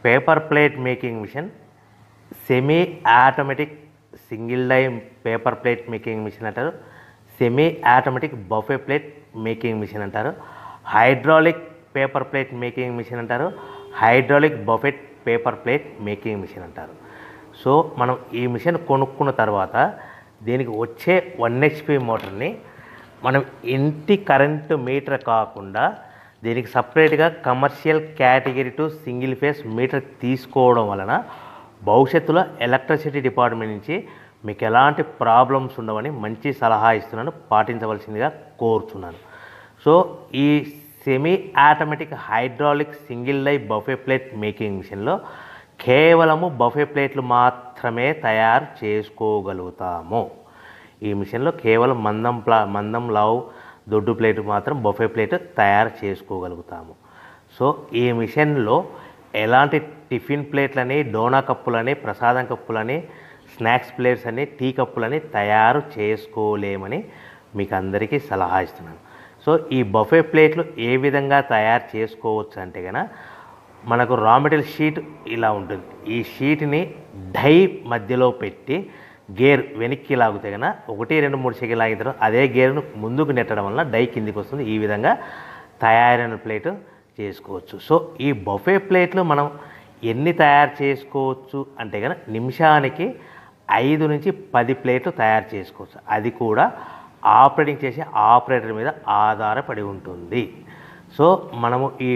Paper plate making machine, semi automatic single die paper plate making machine అంటారు, semi automatic buffet plate making machine అంటారు, hydraulic paper plate making machine అంటారు, hydraulic buffet paper plate making machine అంటారు. So మనం ఈ machine కొనుక్కున్న తర్వాత దీనికి వచ్చే 1 HP మోటార్ని మనం ఇంటి కరెంటు మీటర్ కాకుండా దీనికి సపరేట్గా commercial category to single phase metre తీసుకోవడం వలన భవిష్యత్తులో ఎలక్ట్రిసిటీ డిపార్ట్మెంట్ నుంచి మీకు ఎలాంటి ప్రాబ్లమ్స్ ఉండవని మంచి సలహా ఇస్తున్నాను, పాటించవలసిందిగా కోరుతున్నాను. సో ఈ semi automatic hydraulic single die buffet plate making మిషన్లో కేవలము బఫే ప్లేట్లు మాత్రమే తయారు చేసుకోగలుగుతాము. ఈ మిషన్లో కేవలం మందం లావు దొడ్డు ప్లేట్ మాత్రం బఫే ప్లేట్ తయారు చేసుకోగలుగుతాము. సో ఈ మిషన్లో ఎలాంటి టిఫిన్ ప్లేట్లని, డోనా కప్పులని, ప్రసాదం కప్పులని, స్నాక్స్ ప్లేట్స్ అని, టీ కప్పులని తయారు చేసుకోలేమని మీకు అందరికీ సలహా ఇస్తున్నాను. సో ఈ బఫే ప్లేట్లు ఏ విధంగా తయారు చేసుకోవచ్చు అంటే కనుక మనకు రా మెటీరియల్ షీట్ ఇలా ఉంటుంది. ఈ షీట్ని డై మధ్యలో పెట్టి గేర్ వెనక్కి లాగితే కనుక 1, 2, 3 సెకండ్లు లాగిన తర్వాత అదే గేర్ను ముందుకు నెట్టడం వలన డై కిందికి వస్తుంది. ఈ విధంగా తయారైన ప్లేట్ చేసుకోవచ్చు. సో ఈ బఫే ప్లేట్లు మనం ఎన్ని తయారు చేసుకోవచ్చు అంటే కనుక నిమిషానికి 5 నుంచి 10 ప్లేట్లు తయారు చేసుకోవచ్చు. అది కూడా ఆపరేటింగ్ చేసే ఆపరేటర్ మీద ఆధారపడి ఉంటుంది. సో మనము ఈ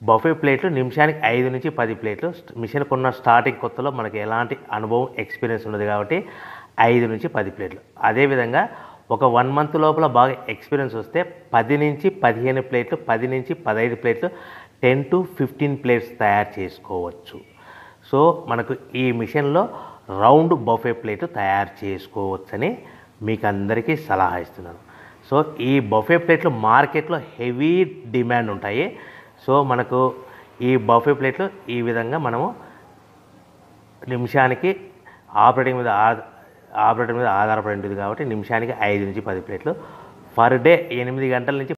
బఫే ప్లేట్లు నిమిషానికి 5 నుంచి 10 ప్లేట్లు. మిషన్ కొన్న స్టార్టింగ్ కొత్తలో మనకి ఎలాంటి అనుభవం ఎక్స్పీరియన్స్ ఉండదు కాబట్టి 5 నుంచి 10 ప్లేట్లు. అదేవిధంగా ఒక 1 మంత్ లోపల బాగా ఎక్స్పీరియన్స్ వస్తే 10 నుంచి 15 ప్లేట్లు, 10 నుంచి 15 ప్లేట్లు, 10 to 15 ప్లేట్స్ తయారు చేసుకోవచ్చు. సో మనకు ఈ మిషన్లో రౌండ్ బఫే ప్లేట్ తయారు చేసుకోవచ్చని మీకు అందరికీ సలహా ఇస్తున్నాను. సో ఈ బఫే ప్లేట్లు మార్కెట్లో హెవీ డిమాండ్ ఉంటాయి. సో మనకు ఈ బఫే ప్లేట్లు ఈ విధంగా మనము నిమిషానికి ఆపరేటర్ మీద ఆధారపడి ఉంటుంది కాబట్టి నిమిషానికి 5 నుంచి 10 ప్లేట్లు పర్ డే 8 గంటల నుంచి